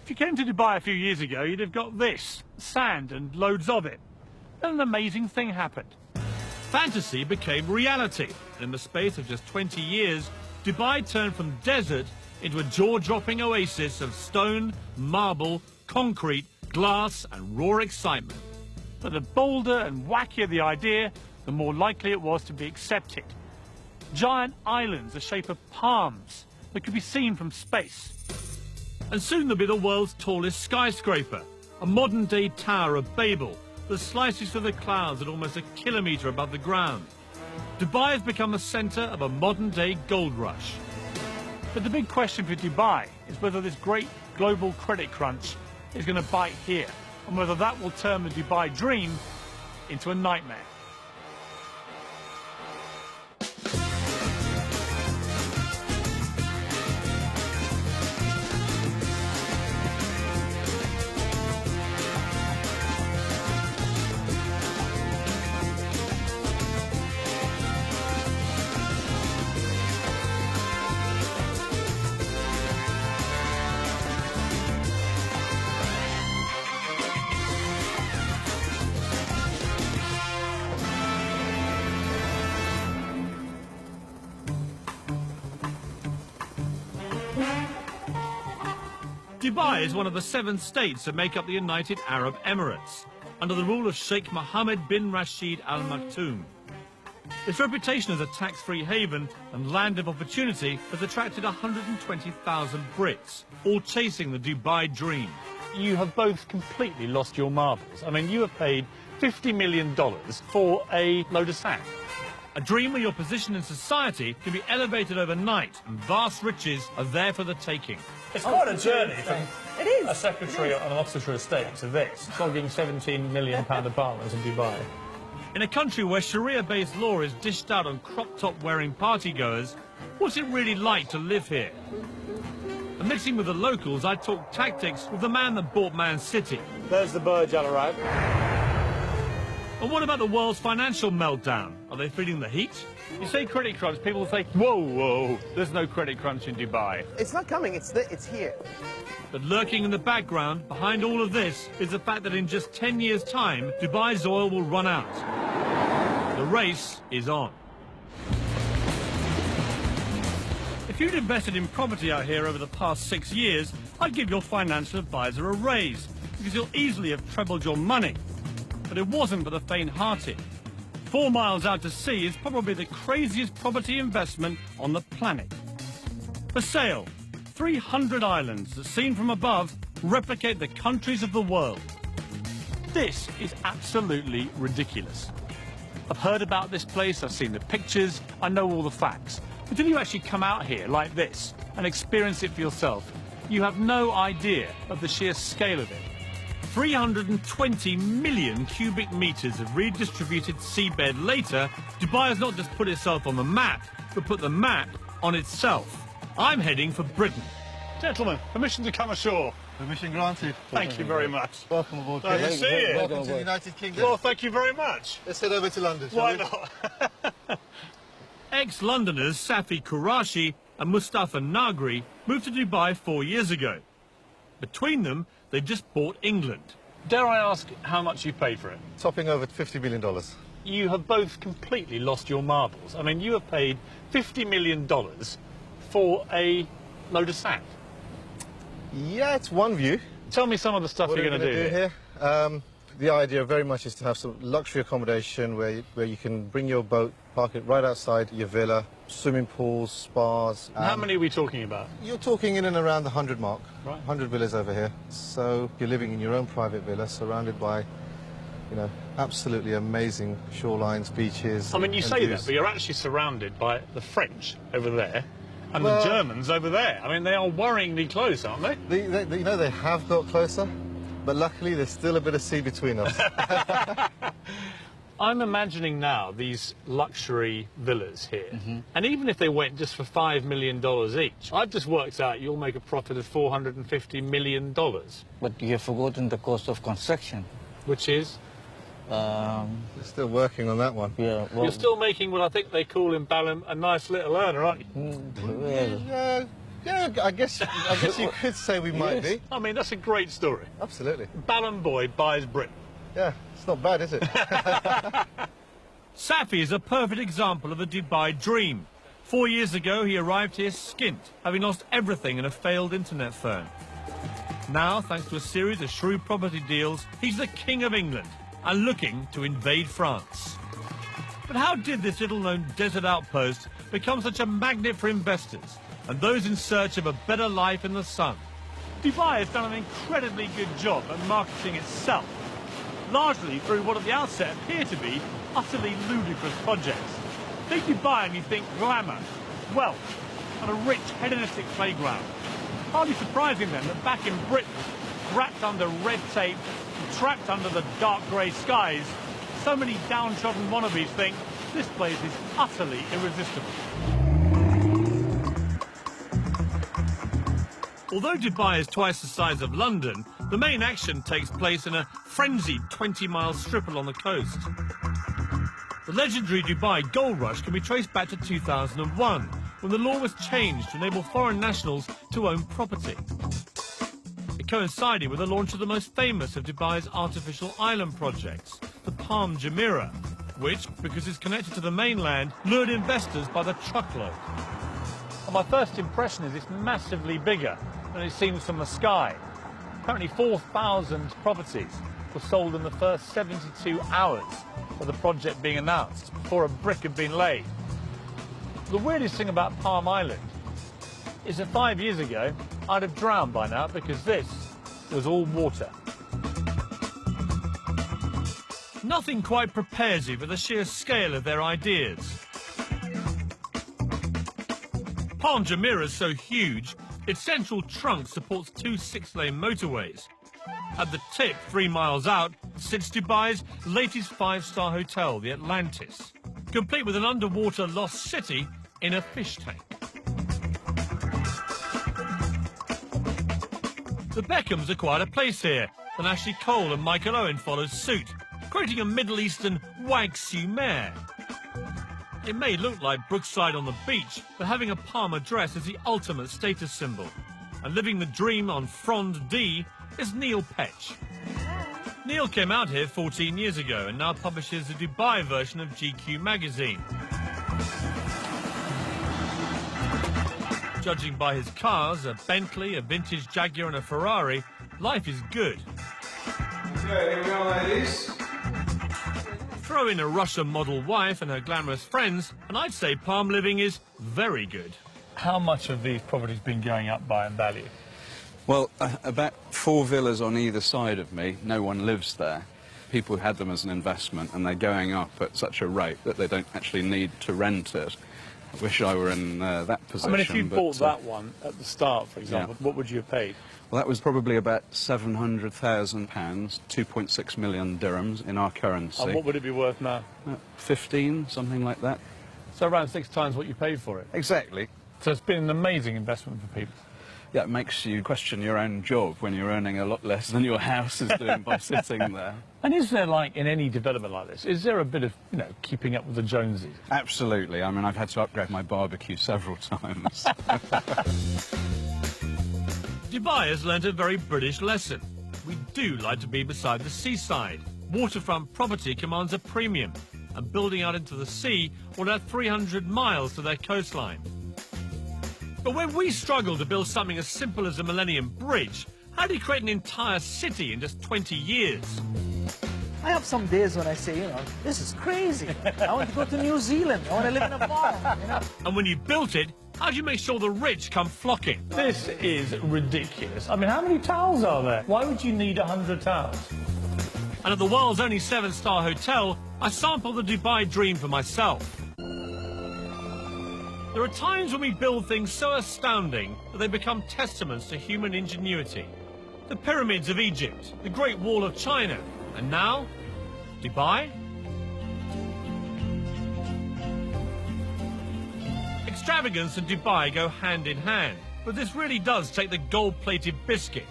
If you came to Dubai a few years ago, you'd have got this, sand and loads of it. Then an amazing thing happened. Fantasy became reality. In the space of just 20 years, Dubai turned from desert into a jaw-dropping oasis of stone, marble, concrete, glass and raw excitement. But the bolder and wackier the idea, the more likely it was to be accepted. Giant islands the shape of palms that could be seen from space. And soon there'll be the world's tallest skyscraper, a modern-day Tower of Babel that slices through the clouds at almost a kilometre above the ground. Dubai has become the centre of a modern-day gold rush. But the big question for Dubai is whether this great global credit crunch is going to bite here, and whether that will turn the Dubai dream into a nightmare. Dubai is one of the 7 states that make up the United Arab Emirates, under the rule of Sheikh Mohammed bin Rashid Al Maktoum. Its reputation as a tax-free haven and land of opportunity has attracted 120,000 Brits, all chasing the Dubai dream. You have both completely lost your marbles. I mean, you have paid $50 million for a load of sand. A dream where your position in society can be elevated overnight and vast riches are there for the taking. It's quite a journey from a secretary on an Oxfordshire estate to this, flogging £17 million apartments in Dubai. In a country where Sharia-based law is dished out on crop-top wearing partygoers, what's it really like to live here? And mixing with the locals, I talk tactics with the man that bought Man City. There's the Burj Al Arab. And what about the world's financial meltdown? Are they feeling the heat? You say credit crunch, people think, whoa, whoa, there's no credit crunch in Dubai. It's not coming, it's here. But lurking in the background, behind all of this, is the fact that in just 10 years' time, Dubai's oil will run out. The race is on. If you'd invested in property out here over the past 6 years, I'd give your financial advisor a raise, because you'll easily have trebled your money. But it wasn't for the faint-hearted. 4 miles out to sea is probably the craziest property investment on the planet. For sale, 300 islands that, seen from above, replicate the countries of the world. This is absolutely ridiculous. I've heard about this place, I've seen the pictures, I know all the facts. But until you actually come out here like this and experience it for yourself, you have no idea of the sheer scale of it. 320 million cubic metres of redistributed seabed later, Dubai has not just put itself on the map, but put the map on itself. I'm heading for Britain. Gentlemen, permission to come ashore. Permission granted. Thank you very much. Welcome aboard. Nice to see you. Welcome to the United Kingdom. Well, thank you very much. Let's head over to London, shall Why we? not? Ex-Londoners Safi Qurashi and Mustafa Nagri moved to Dubai 4 years ago. Between them, they've just bought England. Dare I ask how much you paid for it? Topping over $50 million. You have both completely lost your marbles. I mean, you have paid $50 million for a load of sand. Yeah, it's one view. Tell me some of the stuff What you're going to do here. The idea very much is to have some luxury accommodation where you can bring your boat, park it right outside your villa, swimming pools, spas. How many are we talking about? You're talking in and around the 100 mark. Right. 100 villas over here. So you're living in your own private villa, surrounded by, you know, absolutely amazing shorelines, beaches. I mean, you and say views. that, but you're actually surrounded by the French over there and Well, the Germans over there. I mean, they are worryingly close, aren't they? You know, they have got closer, but luckily there's still a bit of sea between us. I'm imagining now these luxury villas here, and even if they went just for $5 million each, I've just worked out you'll make a profit of $450 million. But you have forgotten the cost of construction. Which is? We're still working on that one. Yeah, well, You're still making what I think they call in Balham a nice little earner, aren't you? well, Yeah, Yeah, I guess you could say we might be. I mean, that's a great story. Absolutely. Ballon boy buys Britain. Yeah, it's not bad, is it? Safi is a perfect example of the Dubai dream. 4 years ago, he arrived here skint, having lost everything in a failed internet firm. Now, thanks to a series of shrewd property deals, he's the King of England and looking to invade France. But how did this little-known desert outpost become such a magnet for investors and those in search of a better life in the sun? Dubai has done an incredibly good job at marketing itself, largely through what at the outset appear to be utterly ludicrous projects. Think Dubai and you think glamour, wealth, and a rich hedonistic playground. Hardly surprising then that back in Britain, wrapped under red tape and trapped under the dark grey skies, so many downtrodden wannabes think this place is utterly irresistible. Although Dubai is twice the size of London, the main action takes place in a frenzied 20-mile strip along the coast. The legendary Dubai gold rush can be traced back to 2001, when the law was changed to enable foreign nationals to own property. It coincided with the launch of the most famous of Dubai's artificial island projects, the Palm Jumeirah, which, because it's connected to the mainland, lured investors by the truckload. And my first impression is it's massively bigger than it seems from the sky. Apparently 4,000 properties were sold in the first 72 hours of the project being announced, before a brick had been laid. The weirdest thing about Palm Island is that 5 years ago, I'd have drowned by now because this was all water. Nothing quite prepares you for the sheer scale of their ideas. Palm Jumeirah is so huge, its central trunk supports 2 6-lane motorways. At the tip, 3 miles out, sits Dubai's latest 5-star hotel, the Atlantis, complete with an underwater lost city in a fish tank. The Beckhams acquired a place here, and Ashley Cole and Michael Owen followed suit, creating a Middle Eastern Wag Sumer. It may look like Brookside on the beach, but having a Palmer dress is the ultimate status symbol. And living the dream on Frond D is Neil Petch. Neil came out here 14 years ago and now publishes the Dubai version of GQ magazine. Judging by his cars, a Bentley, a vintage Jaguar and a Ferrari, life is good. Okay, here we go, ladies. Throw in a Russian model wife and her glamorous friends, and I'd say Palm living is very good. How much have these properties been going up by in value? Well, about 4 villas on either side of me. No one lives there. People had them as an investment, and they're going up at such a rate that they don't actually need to rent it. I wish I were in that position. I mean, if you bought that one at the start, for example, what would you have paid? Well, that was probably about £700,000, 2.6 million dirhams in our currency. And what would it be worth now? 15, something like that. So around 6 times what you paid for it. Exactly. So it's been an amazing investment for people. Yeah, it makes you question your own job when you're earning a lot less than your house is doing by sitting there. And is there, like, in any development like this, is there a bit of, you know, keeping up with the Joneses? Absolutely. I mean, I've had to upgrade my barbecue several times. Dubai has learnt a very British lesson. We do like to be beside the seaside. Waterfront property commands a premium, and building out into the sea will add 300 miles to their coastline. But when we struggle to build something as simple as a Millennium Bridge, how do you create an entire city in just 20 years? I have some days when I say, you know, this is crazy. I want to go to New Zealand. I want to live in a farm, you know. And when you built it, how do you make sure the rich come flocking? This is ridiculous. I mean, how many towels are there? Why would you need 100 towels? And at the world's only 7-star hotel, I sampled the Dubai dream for myself. There are times when we build things so astounding that they become testaments to human ingenuity. The pyramids of Egypt, the Great Wall of China, and now, Dubai? Extravagance and Dubai go hand in hand, but this really does take the gold-plated biscuit.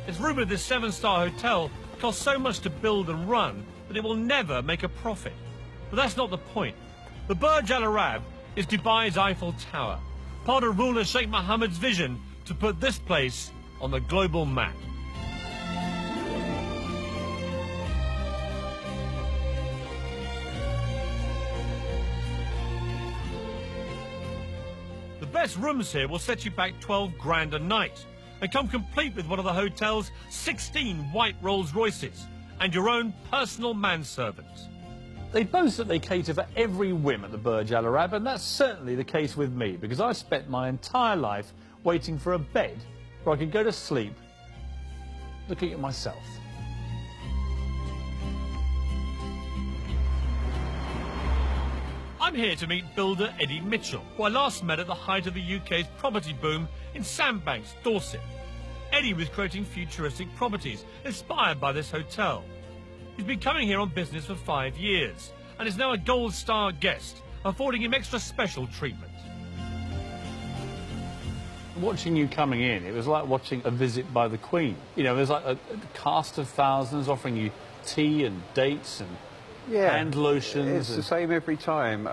It's rumoured this 7-star hotel costs so much to build and run that it will never make a profit. But that's not the point. The Burj Al Arab is Dubai's Eiffel Tower, part of ruler Sheikh Mohammed's vision to put this place on the global map. The best rooms here will set you back 12 grand a night. They come complete with one of the hotel's 16 white Rolls Royces and your own personal manservant. They boast that they cater for every whim at the Burj Al Arab, and that's certainly the case with me, because I spent my entire life waiting for a bed where I could go to sleep looking at myself. I'm here to meet builder Eddie Mitchell, who I last met at the height of the UK's property boom in Sandbanks, Dorset. Eddie was creating futuristic properties inspired by this hotel. He's been coming here on business for 5 years and is now a gold star guest, affording him extra special treatment. Watching you coming in, it was like watching a visit by the Queen. You know, there's like a cast of thousands offering you tea and dates and hand lotions. It's the same every time.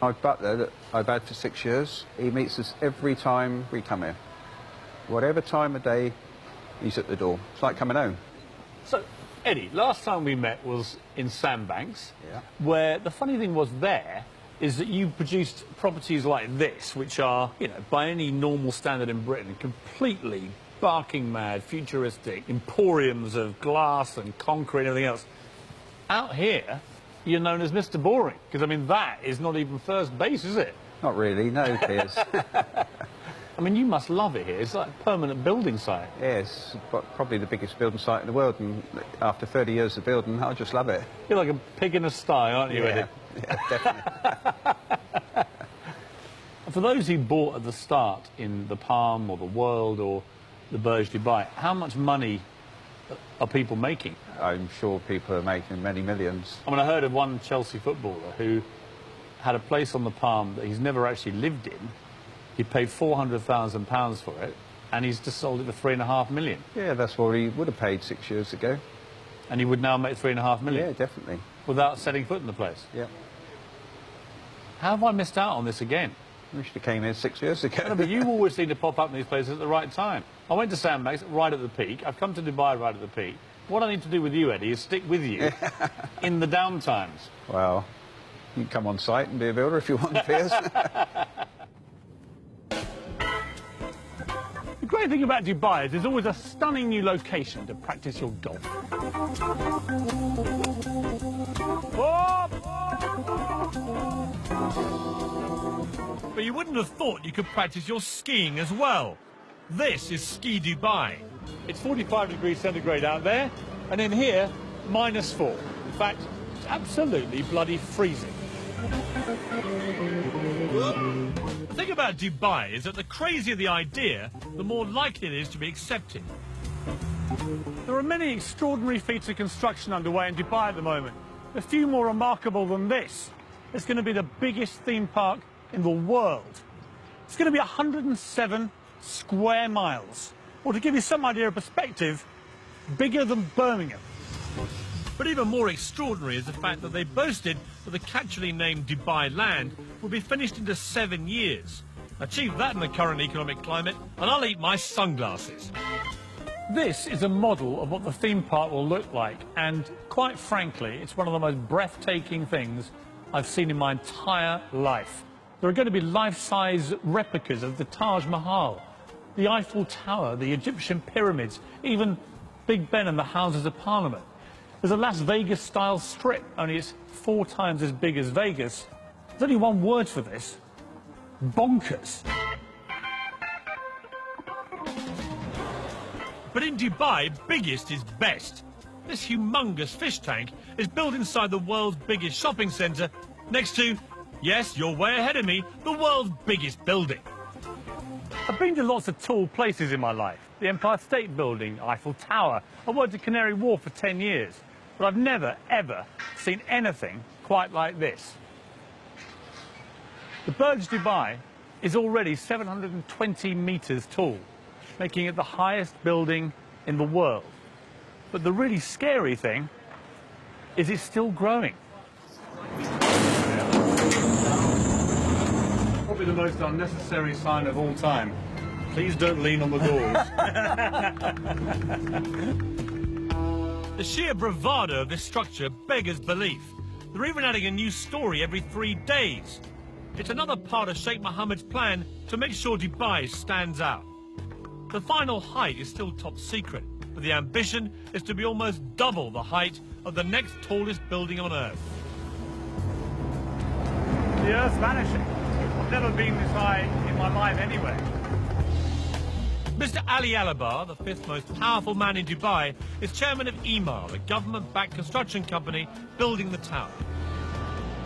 My butler that I've had for 6 years, he meets us every time we come here. Whatever time of day, he's at the door. It's like coming home. So, Eddie, last time we met was in Sandbanks, Yeah. where the funny thing was there is that you produced properties like this, which are, you know, by any normal standard in Britain, completely barking mad, futuristic, emporiums of glass and concrete and everything else. Out here, you're known as Mr. Boring, because, I mean, that is not even first base, is it? Not really, no, Piers. I mean, you must love it here. It's like a permanent building site. Yes, probably the biggest building site in the world, and after 30 years of building, I just love it. You're like a pig in a sty, aren't you, Eddie? Yeah, definitely. For those who bought at the start in the Palm or the World or the Burj Dubai, how much money are people making? I'm sure people are making many millions. I mean, I heard of one Chelsea footballer who had a place on the Palm that he's never actually lived in. He paid £400,000 for it, and he's just sold it for £3.5 million. Yeah, that's what he would have paid 6 years ago. And he would now make £3.5 million? Yeah, definitely. Without setting foot in the place? Yeah. How have I missed out on this again? We should have came here 6 years ago. No, but you always seem to pop up in these places at the right time. I went to Sandbanks right at the peak. I've come to Dubai right at the peak. What I need to do with you, Eddie, is stick with you in the down times. Well, you can come on site and be a builder if you want, Piers. The great thing about Dubai is there's always a stunning new location to practice your golf. But you wouldn't have thought you could practice your skiing as well. This is Ski Dubai. It's 45 degrees centigrade out there, and in here, -4. In fact, it's absolutely bloody freezing. The thing about Dubai is that the crazier the idea, the more likely it is to be accepted. There are many extraordinary feats of construction underway in Dubai at the moment. A few more remarkable than this. It's going to be the biggest theme park in the world. It's going to be 107 square miles. Or to give you some idea of perspective, bigger than Birmingham. But even more extraordinary is the fact that they boasted that the catchily named Dubai Land will be finished into 7 years. Achieve that in the current economic climate, and I'll eat my sunglasses. This is a model of what the theme park will look like, and quite frankly, it's one of the most breathtaking things I've seen in my entire life. There are going to be life-size replicas of the Taj Mahal, the Eiffel Tower, the Egyptian pyramids, even Big Ben and the Houses of Parliament. There's a Las Vegas-style strip, only it's 4 times as big as Vegas. There's only one word for this: bonkers. But in Dubai, biggest is best. This humongous fish tank is built inside the world's biggest shopping centre, next to, yes, you're way ahead of me, the world's biggest building. I've been to lots of tall places in my life. The Empire State Building, Eiffel Tower. I worked at Canary Wharf for 10 years. But I've never, ever seen anything quite like this. The Burj Dubai is already 720 metres tall, making it the highest building in the world. But the really scary thing is it's still growing. Probably Probably the most unnecessary sign of all time. Please don't lean on the doors. The sheer bravado of this structure beggars belief. They're even adding a new story every 3 days. It's another part of Sheikh Mohammed's plan to make sure Dubai stands out. The final height is still top secret, but the ambition is to be almost double the height of the next tallest building on Earth. The Earth's vanishing. I've never been this high in my life anyway. Mr. Ali Alabar, the fifth most powerful man in Dubai, is chairman of Emaar, the government-backed construction company building the tower.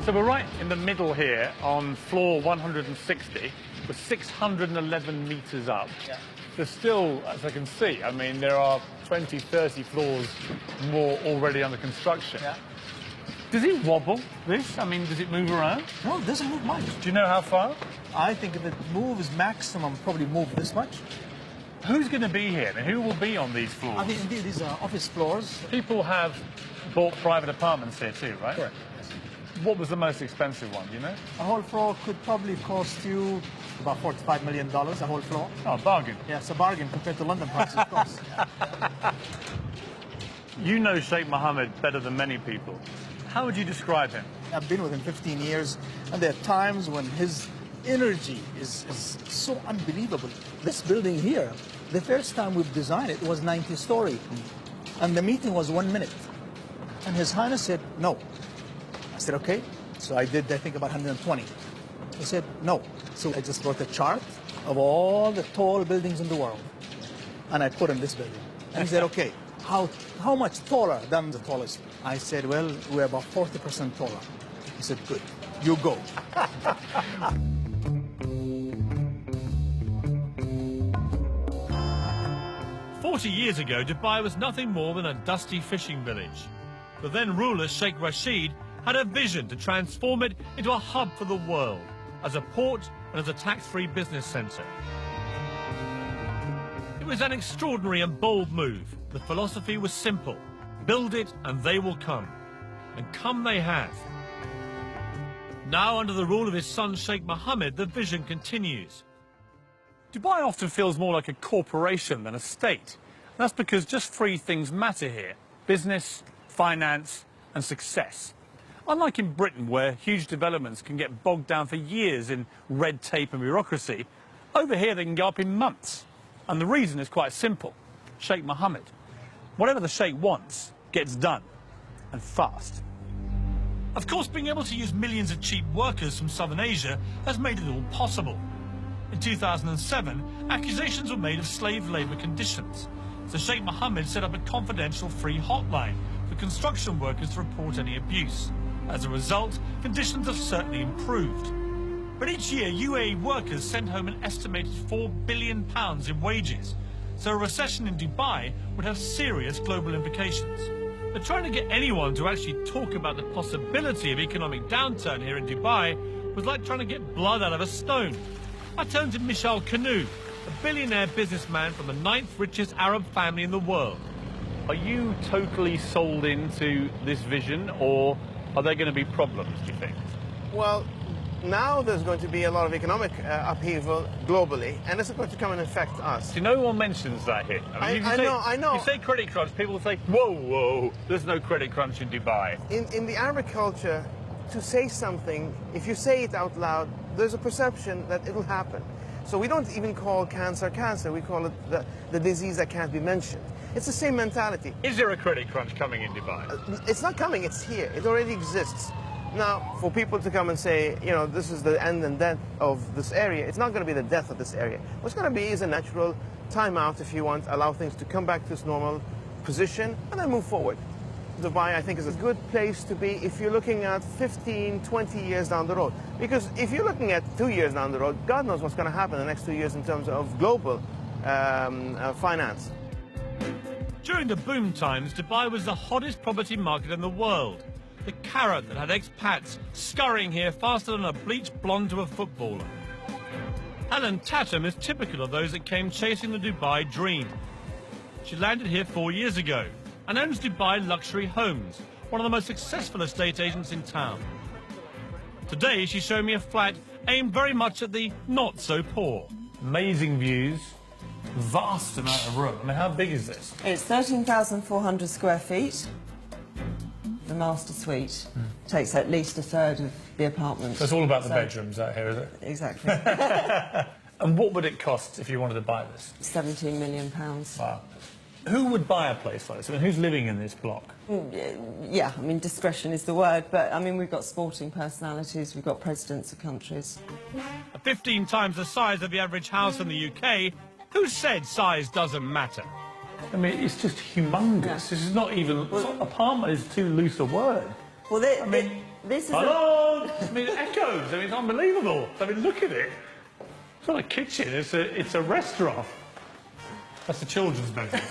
So we're right in the middle here on floor 160. We're 611 metres up. Yeah. There's still, as I can see, I mean, there are 20, 30 floors more already under construction. Yeah. Does it wobble, this? I mean, does it move around? No, it doesn't move much. Do you know how far? I think if it moves maximum, probably move this much. Who's going to be here? And who will be on these floors? I mean, indeed, these are office floors. People have bought private apartments here too, right? Correct. What was the most expensive one, do you know? A whole floor could probably cost you about $45 million, a whole floor. Oh, bargain. Yeah, it's a bargain compared to London prices, of course. You know Sheikh Mohammed better than many people. How would you describe him? I've been with him 15 years, and there are times when his energy is so unbelievable. This building here, the first time we've designed it was 90-story, and the meeting was 1 minute. And His Highness said, no. I said, okay. So I did, I think, about 120. He said, no. So I just wrote a chart of all the tall buildings in the world, and I put in this building. And he said, okay, how much taller than the tallest? I said, well, we're about 40% taller. He said, good, you go. 40 years ago, Dubai was nothing more than a dusty fishing village. The then ruler, Sheikh Rashid, had a vision to transform it into a hub for the world, as a port and as a tax-free business centre. It was an extraordinary and bold move. The philosophy was simple: build it and they will come. And come they have. Now, under the rule of his son Sheikh Mohammed, the vision continues. Dubai often feels more like a corporation than a state. And that's because just three things matter here: business, finance, and success. Unlike in Britain, where huge developments can get bogged down for years in red tape and bureaucracy, over here they can go up in months. And the reason is quite simple: Sheikh Mohammed. Whatever the Sheikh wants gets done, and fast. Of course, being able to use millions of cheap workers from Southern Asia has made it all possible. In 2007, accusations were made of slave labour conditions, so Sheikh Mohammed set up a confidential free hotline for construction workers to report any abuse. As a result, conditions have certainly improved. But each year, UAE workers send home an estimated £4 billion in wages, so a recession in Dubai would have serious global implications. But trying to get anyone to actually talk about the possibility of economic downturn here in Dubai was like trying to get blood out of a stone. I turned to Michel Canu, a billionaire businessman from the 9th richest Arab family in the world. Are you totally sold into this vision, or are there going to be problems, do you think? Well, now there's going to be a lot of economic upheaval globally, and it's going to come and affect us. See, no one mentions that here. I know. You say credit crunch, people will say, whoa, whoa, there's no credit crunch in Dubai. In the Arabic culture, to say something, if you say it out loud, there's a perception that it'll happen. So we don't even call cancer cancer, we call it the disease that can't be mentioned. It's the same mentality. Is there a credit crunch coming in Dubai? It's not coming, it's here. It already exists. Now, for people to come and say, you know, this is the end and death of this area, it's not going to be the death of this area. What's going to be is a natural timeout, if you want, allow things to come back to its normal position and then move forward. Dubai, I think, is a good place to be if you're looking at 15, 20 years down the road. Because if you're looking at 2 years down the road, God knows what's going to happen in the next 2 years in terms of global finance. During the boom times, Dubai was the hottest property market in the world. The carrot that had expats scurrying here faster than a bleached blonde to a footballer. Helen Tatum is typical of those that came chasing the Dubai dream. She landed here 4 years ago and owns Dubai Luxury Homes, one of the most successful estate agents in town. Today, she's showing me a flat aimed very much at the not-so-poor. Amazing views, vast amount of room. I mean, how big is this? It's 13,400 square feet. The master suite takes at least a third of the apartment. So it's all about the bedrooms out here, is it? Exactly. And what would it cost if you wanted to buy this? £17 million. Wow. Who would buy a place like this? I mean, who's living in this block? Yeah, I mean, discretion is the word, but, I mean, we've got sporting personalities, we've got presidents of countries. 15 times the size of the average house in the UK. Who said size doesn't matter? I mean, it's just humongous. Yeah. This is not even... apartment is too loose a word. Well, this is... Hello! I mean, it echoes. I mean, it's unbelievable. I mean, look at it. It's not a kitchen, it's a restaurant. That's the children's bedroom.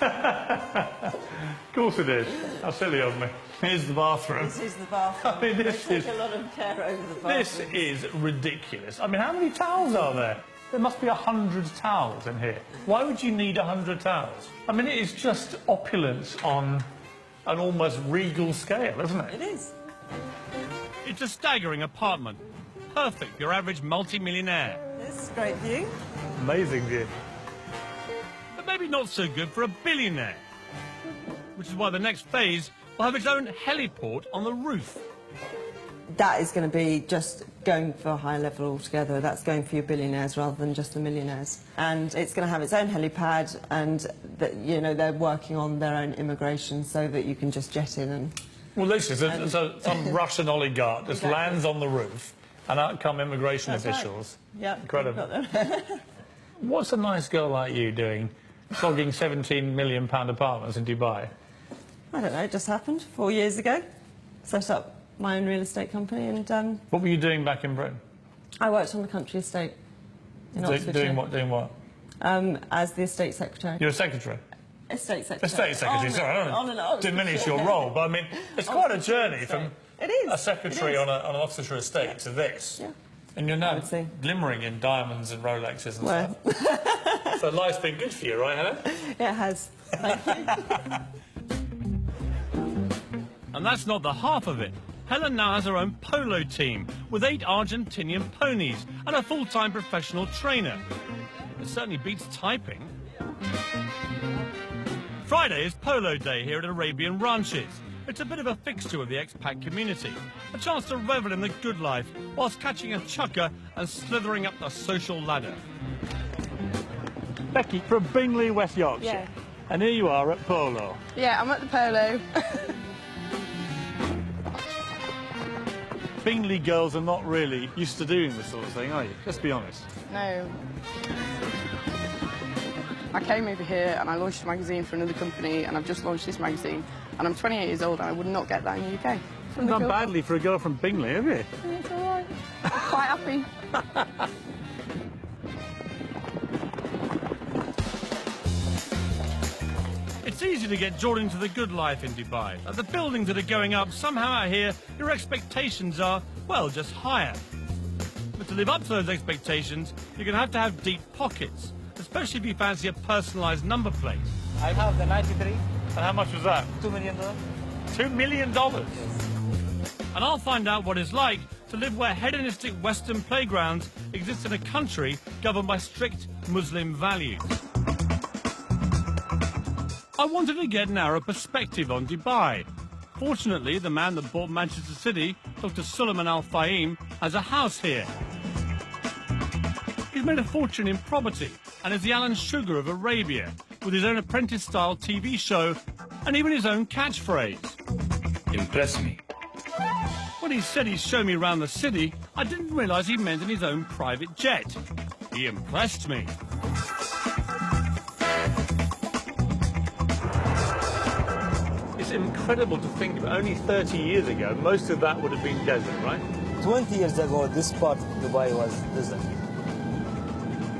Of course it is. How silly of me. Here's the bathroom. This is the bathroom. I mean, this They is... take a lot of care over the bathroom. This is ridiculous. I mean, how many towels are there? There must be 100 towels in here. Why would you need 100 towels? I mean, it is just opulence on an almost regal scale, isn't it? It is. It's a staggering apartment. Perfect for your average multi-millionaire. It's a great view. Amazing view. But maybe not so good for a billionaire. Which is why the next phase will have its own heliport on the roof. That is going to be just going for a higher level altogether. That's going for your billionaires rather than just the millionaires. And it's going to have its own helipad, and you know, they're working on their own immigration so that you can just jet in and... Well, listen, so some Russian oligarch just Exactly. lands on the roof, and out come immigration That's officials. Right. Yeah, Incredible. What's a nice girl like you doing, flogging £17 million apartments in Dubai? I don't know, it just happened 4 years ago. Set up my own real estate company, and What were you doing back in Britain? I worked on the country estate in Oxfordshire. Doing what? Doing what? As the estate secretary. You're a secretary? Estate secretary. Estate secretary, sorry, I don't diminish your role, but I mean, it's quite a journey from It is. a secretary It is. on an Oxfordshire estate to this. Yeah. And you're now would say. glimmering in diamonds and Rolexes and Well. stuff. So life's been good for you, right, Helen? It has. Thank you. And that's not the half of it. Helen now has her own polo team with 8 Argentinian ponies and a full-time professional trainer. It certainly beats typing. Friday is polo day here at Arabian Ranches. It's a bit of a fixture of the expat community. A chance to revel in the good life whilst catching a chukker and slithering up the social ladder. Becky from Bingley, West Yorkshire. Yeah. And here you are at polo. Yeah, I'm at the polo. Bingley girls are not really used to doing this sort of thing, are you? Let's be honest. No. I came over here and I launched a magazine for another company, and I've just launched this magazine, and I'm 28 years old and I would not get that in the UK. You've done badly for a girl from Bingley, have you? It's all right. Quite happy. It's easy to get drawn into the good life in Dubai. Like the buildings that are going up, somehow out here, your expectations are, well, just higher. But to live up to those expectations, you're going to have deep pockets, especially if you fancy a personalised number plate. I have the 93, And how much was that? $2 million. $2 million? And I'll find out what it's like to live where hedonistic Western playgrounds exist in a country governed by strict Muslim values. I wanted to get an Arab perspective on Dubai. Fortunately, the man that bought Manchester City, Dr. Suleiman Al Fahim, has a house here. He's made a fortune in property and is the Alan Sugar of Arabia, with his own apprentice-style TV show and even his own catchphrase. Impress me. When he said he'd show me around the city, I didn't realise he meant in his own private jet. He impressed me. It's incredible to think that only 30 years ago, most of that would have been desert, right? 20 years ago, this part of Dubai was desert.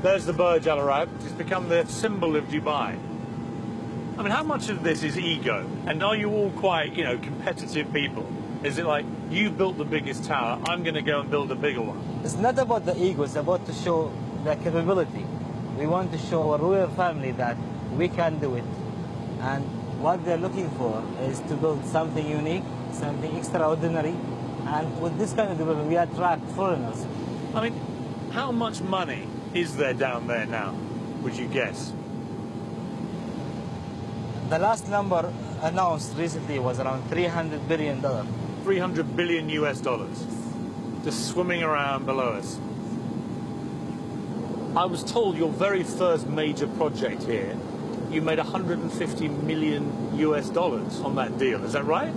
There's the Burj Al Arab. It's become the symbol of Dubai. I mean, how much of this is ego? And are you all quite, you know, competitive people? Is it like, you built the biggest tower, I'm going to go and build a bigger one? It's not about the ego, it's about to show the capability. We want to show our royal family that we can do it. And what they're looking for is to build something unique, something extraordinary, And with this kind of development, we attract foreigners. I mean, how much money is there down there now, would you guess? The last number announced recently was around $300 billion. 300 billion US dollars, just swimming around below us. I was told your very first major project here, you made 150 million US dollars on that deal, is that right?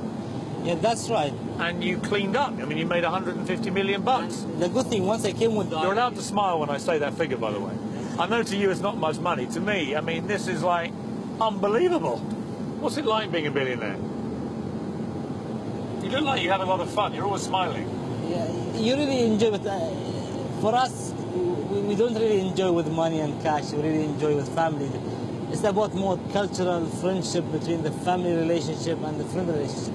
Yeah, that's right. And you cleaned up, I mean, you made 150 million bucks. The good thing, once I came with the... You're allowed to smile when I say that figure, by the way. I know to you it's not much money. To me, I mean, this is like unbelievable. What's it like being a billionaire? You look like you have a lot of fun. You're always smiling. Yeah, you really enjoy it. For us, we don't really enjoy with money and cash. We really enjoy with family. It's about more cultural friendship between the family relationship and the friend relationship.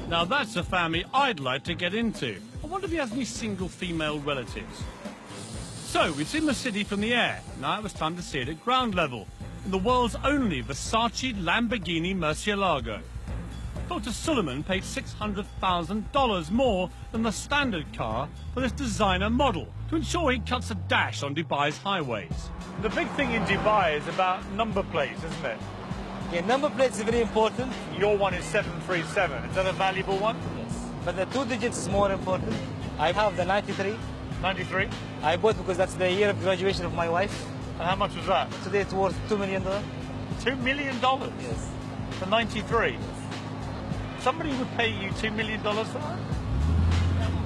Now that's a family I'd like to get into. I wonder if he has any single female relatives. So, we've seen the city from the air. Now it was time to see it at ground level, in the world's only Versace Lamborghini Murcielago. Dr. Suleiman paid $600,000 more than the standard car for this designer model to ensure he cuts a dash on Dubai's highways. The big thing in Dubai is about number plates, isn't it? Yeah, number plates is very important. Your one is 737. Is that a valuable one? Yes. But the 2 digits is more important. I have the 93. 93? I bought because that's the year of graduation of my wife. And how much was that? Today it's worth $2 million. $2 million? Yes. For 93? Somebody would pay you $2 million for that?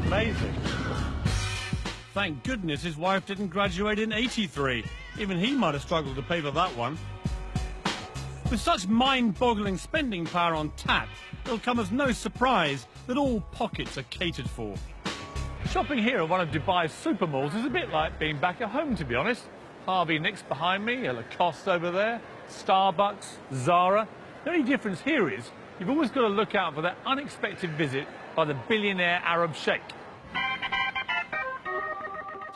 Amazing. Thank goodness his wife didn't graduate in '83. Even he might have struggled to pay for that one. With such mind-boggling spending power on tap, it'll come as no surprise that all pockets are catered for. Shopping here at one of Dubai's super malls is a bit like being back at home, to be honest. Harvey Nicks behind me, a Lacoste over there, Starbucks, Zara. The only difference here is you've always got to look out for that unexpected visit by the billionaire Arab sheikh.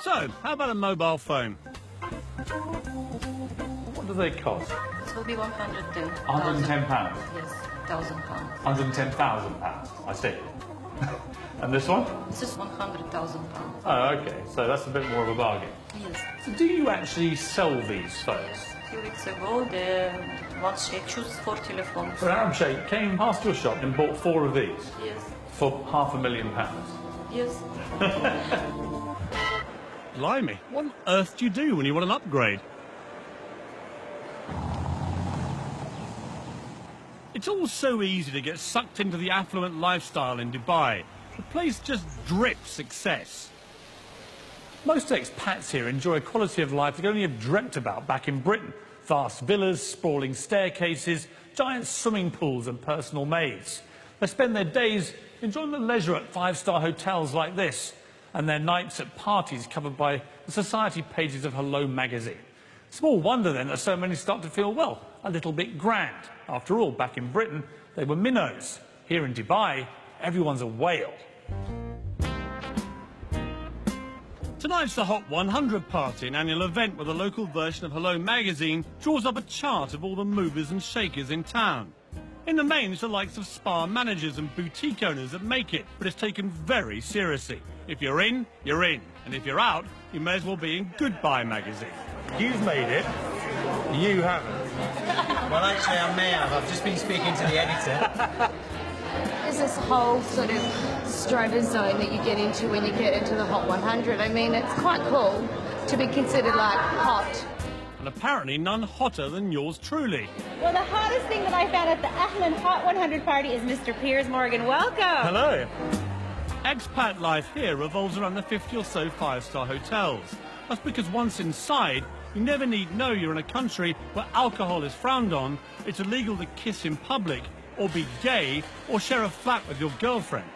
So, how about a mobile phone? What do they cost? It will be 110. £110? Yes, £1,000. £110,000, I see. And this one? This is £100,000. Oh, okay, so that's a bit more of a bargain. Yes. So do you actually sell these phones? A few weeks ago, the one sheikh chose 4 telephones. So an Arab sheikh came past your shop and bought 4 of these? Yes. For £500,000? Yes. Blimey, what on earth do you do when you want an upgrade? It's all so easy to get sucked into the affluent lifestyle in Dubai. The place just drips success. Most expats here enjoy a quality of life they could only have dreamt about back in Britain. Vast villas, sprawling staircases, giant swimming pools and personal maids. They spend their days enjoying the leisure at 5-star hotels like this, and their nights at parties covered by the society pages of Hello magazine. Small wonder then that so many start to feel, well, a little bit grand. After all, back in Britain, they were minnows. Here in Dubai, everyone's a whale. Tonight's the Hot 100 party, an annual event where the local version of Hello magazine draws up a chart of all the movers and shakers in town. In the main, it's the likes of spa managers and boutique owners that make it, but it's taken very seriously. If you're in, you're in. And if you're out, you may as well be in Goodbye magazine. You've made it. You haven't. Well, actually, I may have. I've just been speaking to the editor. There's this whole sort of strata zone that you get into when you get into the Hot 100. I mean, it's quite cool to be considered, like, hot. And apparently none hotter than yours truly. Well, the hottest thing that I found at the Ahlan Hot 100 party is Mr. Piers Morgan. Welcome. Hello. Expat life here revolves around the 50 or so 5-star hotels. That's because once inside, you never need know you're in a country where alcohol is frowned on, it's illegal to kiss in public, or be gay, or share a flat with your girlfriend.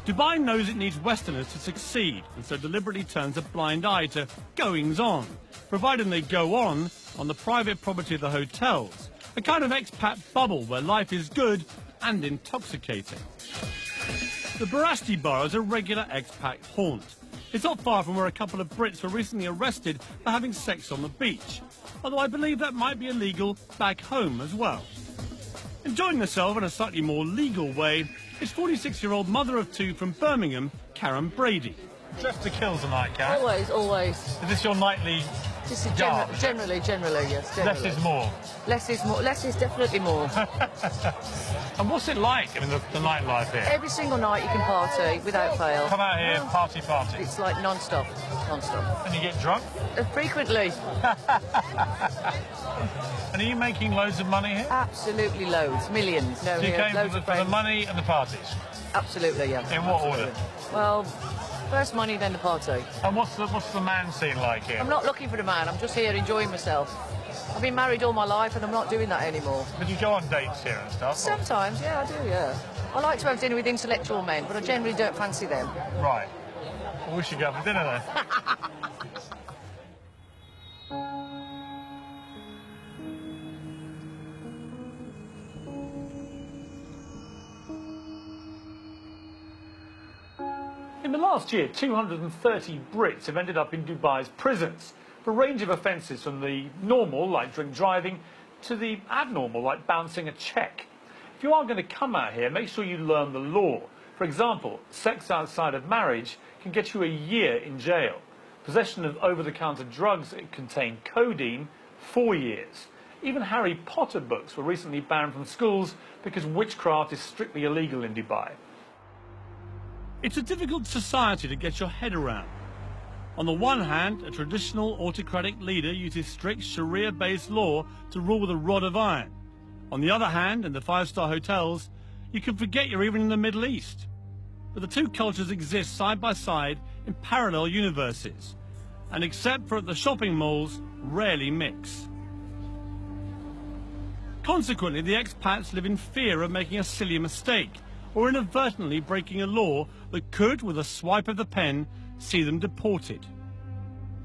Dubai knows it needs Westerners to succeed, and so deliberately turns a blind eye to goings-on, providing they go on the private property of the hotels, a kind of expat bubble where life is good and intoxicating. The Barasti Bar is a regular expat haunt. It's not far from where a couple of Brits were recently arrested for having sex on the beach, although I believe that might be illegal back home as well. Enjoying herself in a slightly more legal way is 46-year-old mother of two from Birmingham, Karen Brady. Dressed to kill tonight, Karen. Always, always. Is this your nightly This is garb? generally, yes. Generally. Less is more. Less is more. Less is definitely more. And what's it like, I mean, the nightlife here? Every single night you can party without fail. Come out here, party. It's like non-stop. And you get drunk? Frequently. And are you making loads of money here? Absolutely loads. Millions. No, So you here, came loads for of the friends. money and the parties? Absolutely, yeah. In what Absolutely. order? Well, first money, then the party. And what's the man scene like here? I'm not looking for a man. I'm just here enjoying myself. I've been married all my life and I'm not doing that anymore. But you go on dates here and stuff? Sometimes, yeah, I do, yeah. I like to have dinner with intellectual men, but I generally don't fancy them. Right. Well, we should go for dinner then. In the last year, 230 Brits have ended up in Dubai's prisons for a range of offences, from the normal, like drink driving, to the abnormal, like bouncing a cheque. If you are going to come out here, make sure you learn the law. For example, sex outside of marriage can get you a year in jail. Possession of over-the-counter drugs that contain codeine, 4 years. Even Harry Potter books were recently banned from schools because witchcraft is strictly illegal in Dubai. It's a difficult society to get your head around. On the one hand, a traditional autocratic leader uses strict Sharia-based law to rule with a rod of iron. On the other hand, in the five-star hotels, you can forget you're even in the Middle East. But the two cultures exist side by side in parallel universes, and except for at the shopping malls, rarely mix. Consequently, the expats live in fear of making a silly mistake, or inadvertently breaking a law that could, with a swipe of the pen, see them deported.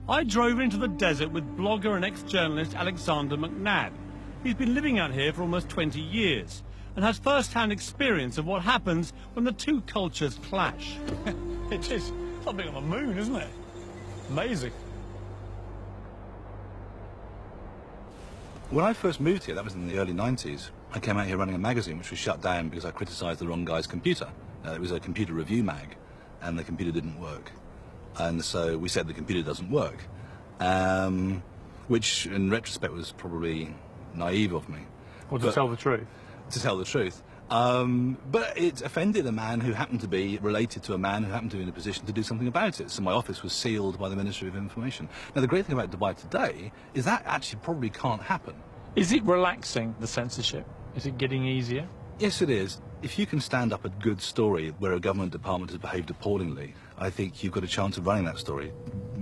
I drove into the desert with blogger and ex-journalist Alexander McNabb. He's been living out here for almost 20 years and has first-hand experience of what happens when the two cultures clash. It is something on the moon, isn't it? Amazing. When I first moved here, that was in the early 90s, I came out here running a magazine which was shut down because I criticised the wrong guy's computer. It was a computer review mag, and the computer didn't work. And so we said the computer doesn't work, which in retrospect was probably naive of me. Or to tell the truth. To tell the truth. But it offended a man who happened to be related to a man who happened to be in a position to do something about it. So my office was sealed by the Ministry of Information. Now, the great thing about Dubai today is that actually probably can't happen. Is it relaxing, the censorship? Is it getting easier? Yes, it is. If you can stand up a good story where a government department has behaved appallingly, I think you've got a chance of running that story.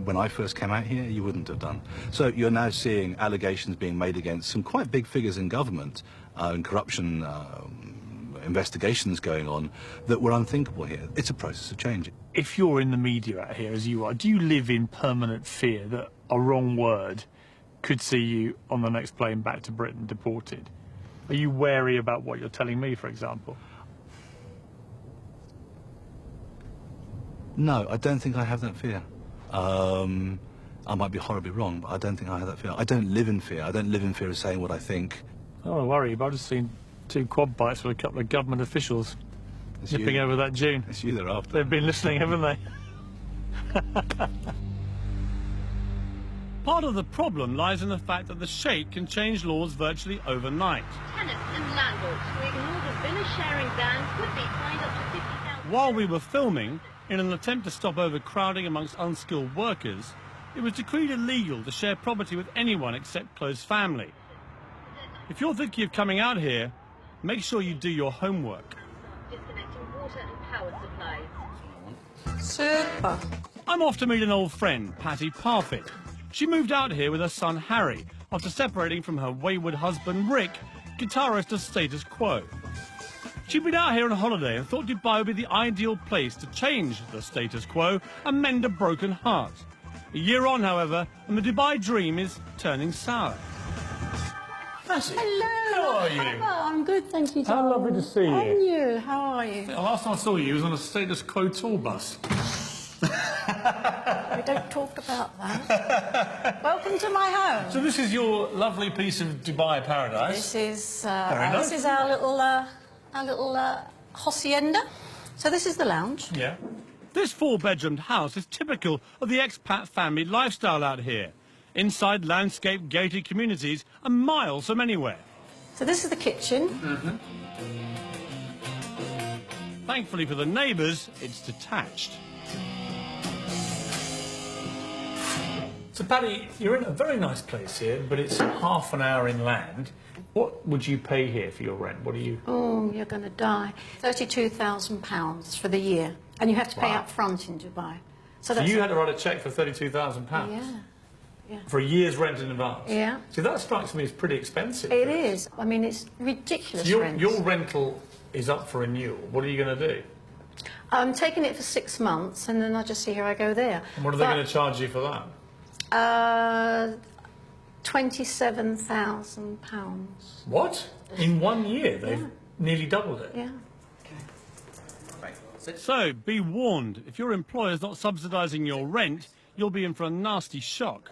When I first came out here, you wouldn't have done. So you're now seeing allegations being made against some quite big figures in government and corruption investigations going on that were unthinkable here. It's a process of change. If you're in the media out here, as you are, do you live in permanent fear that a wrong word could see you on the next plane back to Britain deported? Are you wary about what you're telling me, for example? No, I don't think I have that fear. I might be horribly wrong, but I don't think I have that fear. I don't live in fear. I don't live in fear of saying what I think. I don't worry, but I've just seen 2 quad bikes with a couple of government officials nipping over that dune. It's you they're after. They've been listening, haven't they? Part of the problem lies in the fact that the Sheikh can change laws virtually overnight. Tenants and landlords who ignore the villa sharing ban could be fined up to £50,000. While we were filming, in an attempt to stop overcrowding amongst unskilled workers, it was decreed illegal to share property with anyone except close family. If you're thinking of coming out here, make sure you do your homework. Disconnecting water and power supplies. Super. I'm off to meet an old friend, Patty Parfit. She moved out here with her son Harry after separating from her wayward husband Rick, guitarist of Status Quo. She'd been out here on holiday and thought Dubai would be the ideal place to change the status quo and mend a broken heart. A year on, however, and the Dubai dream is turning sour. Patty, hello. How are you? Oh, I'm good, thank you, Tom. How lovely to see you. And you, how are you? The last time I saw you was on a Status Quo tour bus. Okay, don't talk about that. Welcome to my home. So this is your lovely piece of Dubai paradise. This is our little hacienda. So this is the lounge. Yeah. This four-bedroomed house is typical of the expat family lifestyle out here. Inside landscape gated communities are miles from anywhere. So this is the kitchen. Thankfully for the neighbours, it's detached. So, Paddy, you're in a very nice place here, but it's half an hour inland. What would you pay here for your rent? What do you... Oh, you're going to die. £32,000 for the year. And you have to pay Wow. up front in Dubai. So you had to write a cheque for £32,000? Yeah. For a year's rent in advance? Yeah. See, that strikes me as pretty expensive. It is. I mean, it's ridiculous So rent. your rental is up for renewal. What are you going to do? I'm taking it for 6 months, and then I just see here I go there. And what are they going to charge you for that? £27,000. What? In 1 year, they've nearly doubled it? Yeah. So, be warned, if your employer's not subsidising your rent, you'll be in for a nasty shock.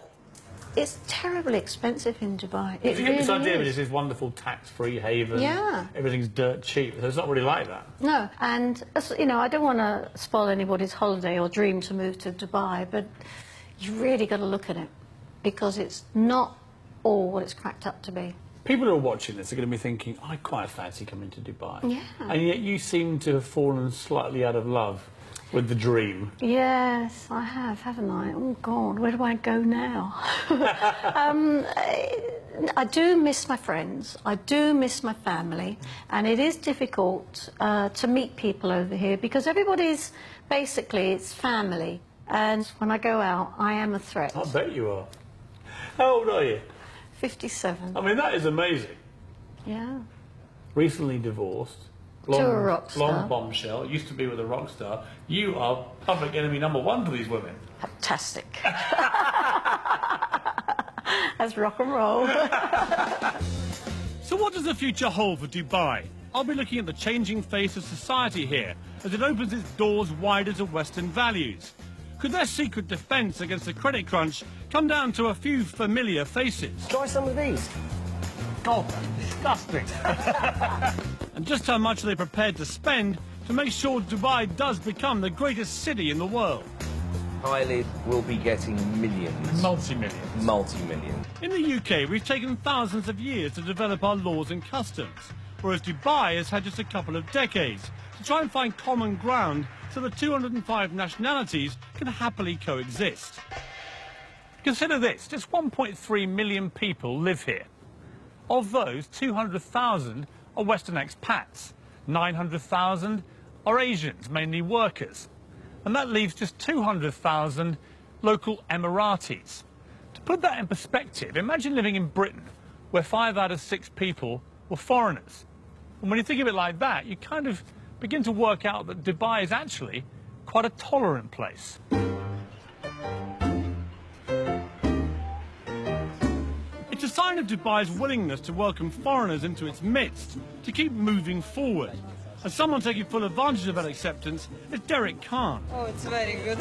It's terribly expensive in Dubai. You It get this idea of really this is wonderful tax-free haven. Yeah. Everything's dirt cheap. So it's not really like that. No, and, you know, I don't want to spoil anybody's holiday or dream to move to Dubai, but you really got to look at it, because it's not all what it's cracked up to be. People who are watching this are going to be thinking, I quite fancy coming to Dubai. Yeah. And yet you seem to have fallen slightly out of love with the dream. Yes, I have, haven't I? Oh, God, where do I go now? I do miss my friends. I do miss my family. And it is difficult to meet people over here, because everybody's, basically, it's family. And when I go out, I am a threat. I bet you are. How old are you? 57. I mean, that is amazing. Yeah. Recently divorced. To a rock star. Blonde bombshell. Used to be with a rock star. You are public enemy #1 to these women. Fantastic. That's rock and roll. So what does the future hold for Dubai? I'll be looking at the changing face of society here as it opens its doors wider to Western values. Could their secret defence against the credit crunch come down to a few familiar faces? Try some of these. God, that's disgusting. And just how much are they prepared to spend to make sure Dubai does become the greatest city in the world? Eyelid will be getting millions. Multi-millions. Multi-million. In the UK, we've taken thousands of years to develop our laws and customs, whereas Dubai has had just a couple of decades to try and find common ground so the 205 nationalities can happily coexist. Consider this, just 1.3 million people live here. Of those, 200,000 are Western expats, 900,000 are Asians, mainly workers, and that leaves just 200,000 local Emiratis. To put that in perspective, imagine living in Britain, where 5 out of 6 people were foreigners. And when you think of it like that, you kind of begin to work out that Dubai is actually quite a tolerant place. It's a sign of Dubai's willingness to welcome foreigners into its midst, to keep moving forward. And someone taking full advantage of that acceptance is Derek Khan. Oh, it's very good.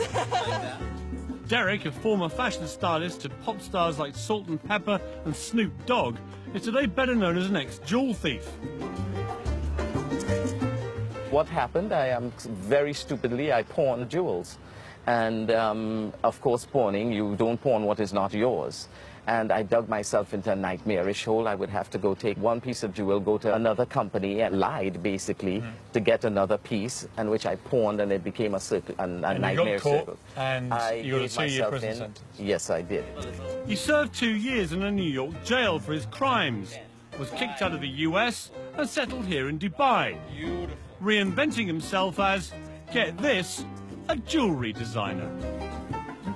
Derek, a former fashion stylist to pop stars like Salt and Pepper and Snoop Dogg, is today better known as an ex-jewel thief. What happened, very stupidly, I pawned jewels. And, of course, pawning, you don't pawn what is not yours. And I dug myself into a nightmarish hole. I would have to go take one piece of jewel, go to another company, and lied, basically, to get another piece, and which I pawned, and it became a nightmare circle. And you got a 2-year prison sentence. Yes, I did. He served 2 years in a New York jail for his crimes, was kicked out of the US, and settled here in Dubai, reinventing himself as, get this, a jewellery designer.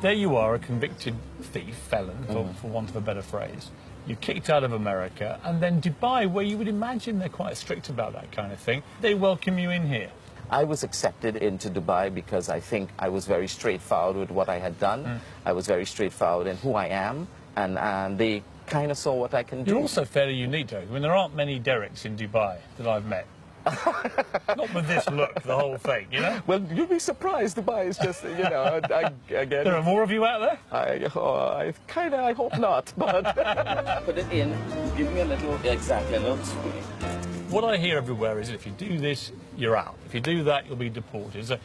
There you are, a convicted thief, felon, for want of a better phrase. You're kicked out of America, and then Dubai, where you would imagine they're quite strict about that kind of thing, they welcome you in here. I was accepted into Dubai because I think I was very straightforward with what I had done. I was very straightforward in who I am, and they kind of saw what I can do. You're also fairly unique, though. I mean, there aren't many Dereks in Dubai that I've met. Not with this look, the whole thing, you know? Well, you'd be surprised. Dubai is just, you know, again... There are more of you out there? I hope not, but... Put it in, give me a little, exactly, a little swing. What I hear everywhere is if you do this, you're out. If you do that, you'll be deported. So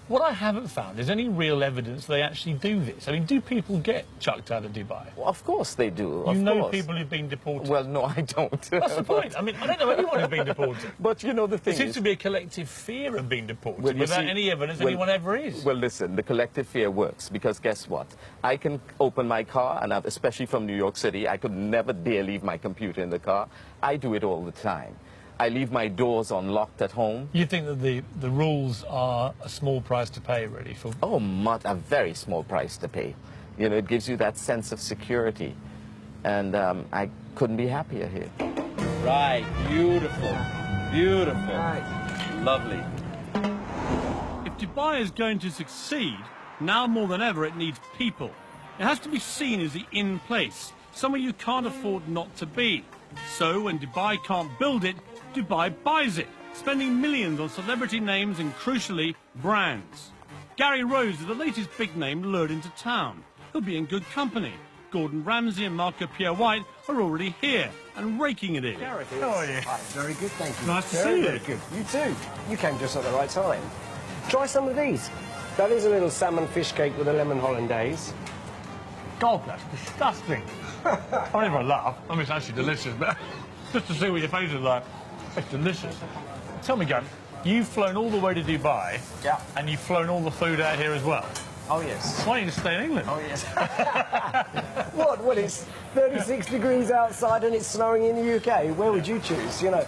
what I haven't found is any real evidence they actually do this. I mean, do people get chucked out of Dubai? Well, of course they do, You know people who've been deported? Well, no, I don't. That's the point. I mean, I don't know anyone who's been deported. But, you know, the thing There seems to be a collective fear of being deported Well, you without see- any evidence well- anyone ever is. Well, listen, the collective fear works because guess what? I can open my car, and especially from New York City, I could never dare leave my computer in the car. I do it all the time. I leave my doors unlocked at home. You think that the rules are a small price to pay, really? For... Oh, a very small price to pay. You know, it gives you that sense of security. And I couldn't be happier here. Right, beautiful, beautiful. Right. Lovely. If Dubai is going to succeed, now more than ever it needs people. It has to be seen as the in place, somewhere you can't afford not to be. So when Dubai can't build it, Dubai buys it, spending millions on celebrity names and, crucially, brands. Gary Rose is the latest big name lured into town. He'll be in good company. Gordon Ramsay and Marco Pierre White are already here and raking it in. How are you? Hi, very good, thank you. Nice to very, see you. Very good. You too. You came just at the right time. Try some of these. That is a little salmon fish cake with a lemon hollandaise. God, that's disgusting. I don't even laugh. I mean, it's actually delicious, but just to see what your face is like, it's delicious. Tell me, Gary, you've flown all the way to Dubai, Yeah. and you've flown all the food out here as well. Oh, yes. Why don't you stay in England? Oh, yes. What? Well, it's 36 degrees outside and it's snowing in the UK. Where would you choose? You know,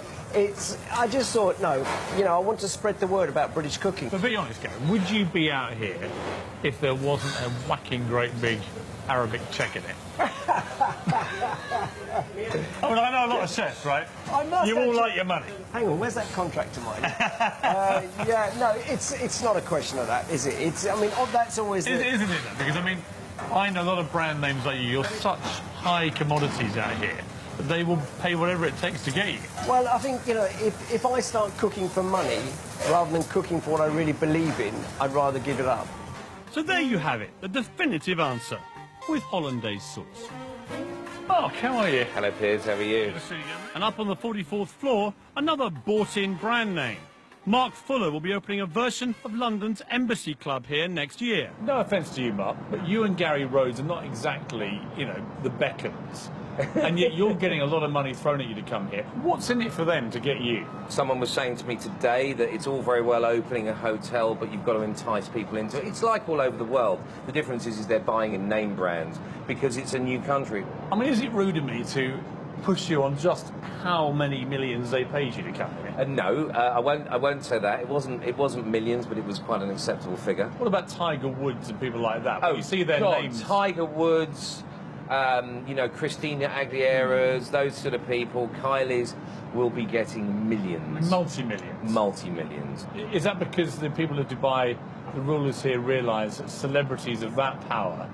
I just thought, no, you know, I want to spread the word about British cooking. But be honest, Gary, would you be out here if there wasn't a whacking great big Arabic check in it? I mean, I know a lot of chefs, right? I must You all actually- like your money. Hang on, where's that contract of mine? Yeah, no, it's not a question of that, is it? I mean, that's always the... Isn't it, though? Because, I mean, I know a lot of brand names like you. You're such high commodities out here that they will pay whatever it takes to get you. Well, I think, you know, if I start cooking for money rather than cooking for what I really believe in, I'd rather give it up. So there you have it, the definitive answer, with hollandaise sauce. Mark, how are you? Hello, Piers, how are you? And up on the 44th floor, another bought-in brand name. Mark Fuller will be opening a version of London's Embassy Club here next year. No offence to you, Mark, but you and Gary Rhodes are not exactly, you know, the beckons. And yet you're getting a lot of money thrown at you to come here. What's in it for them to get you? Someone was saying to me today that it's all very well opening a hotel, but you've got to entice people into it. It's like all over the world. The difference is they're buying in name brands because it's a new country. I mean, is it rude of me to push you on just how many millions they paid you to come here? No, I won't say that. It wasn't millions, but it was quite an acceptable figure. What about Tiger Woods and people like that? When you see their God, names. Tiger Woods, you know, Christina Aguilera's, those sort of people. Kylie's will be getting millions. Multi-millions. Multi-millions. Is that because the people of Dubai, the rulers here, realise that celebrities of that power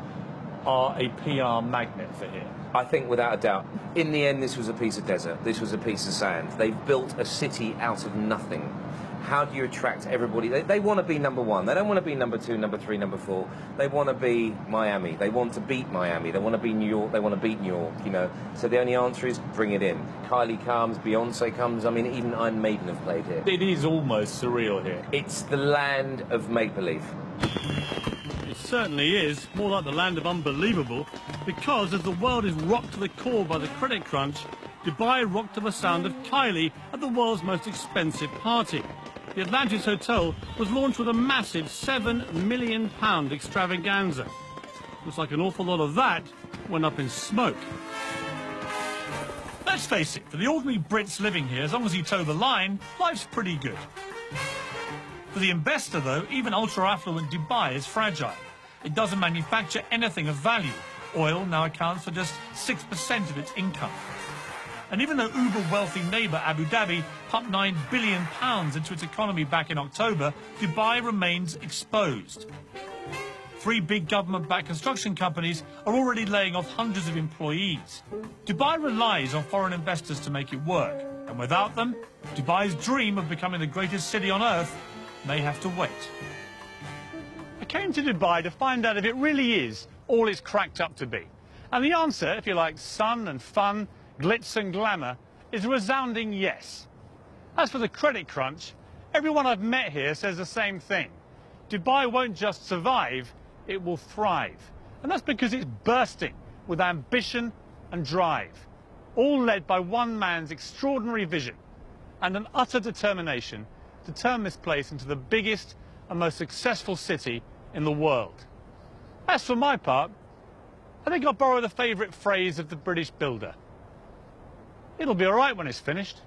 are a PR magnet for here? I think without a doubt. In the end, this was a piece of desert. This was a piece of sand. They've built a city out of nothing. How do you attract everybody? They want to be number one. They don't want to be number two, number three, number four. They want to be Miami. They want to beat Miami. They want to be New York. They want to beat New York, you know. So the only answer is bring it in. Kylie comes, Beyonce comes. I mean, even Iron Maiden have played here. It is almost surreal here. It's the land of make-believe. It certainly is, more like the land of unbelievable, because as the world is rocked to the core by the credit crunch, Dubai rocked to the sound of Kylie at the world's most expensive party. The Atlantis Hotel was launched with a massive £7 million extravaganza. Looks like an awful lot of that went up in smoke. Let's face it, for the ordinary Brits living here, as long as you toe the line, life's pretty good. For the investor, though, even ultra-affluent Dubai is fragile. It doesn't manufacture anything of value. Oil now accounts for just 6% of its income. And even though uber-wealthy neighbour Abu Dhabi pumped £9 billion into its economy back in October, Dubai remains exposed. 3 big government-backed construction companies are already laying off hundreds of employees. Dubai relies on foreign investors to make it work. And without them, Dubai's dream of becoming the greatest city on earth may have to wait. I came to Dubai to find out if it really is all it's cracked up to be. And the answer, if you like sun and fun, glitz and glamour, is a resounding yes. As for the credit crunch, everyone I've met here says the same thing. Dubai won't just survive, it will thrive. And that's because it's bursting with ambition and drive, all led by one man's extraordinary vision and an utter determination to turn this place into the biggest and most successful city in the world. As for my part, I think I'll borrow the favourite phrase of the British builder. It'll be all right when it's finished.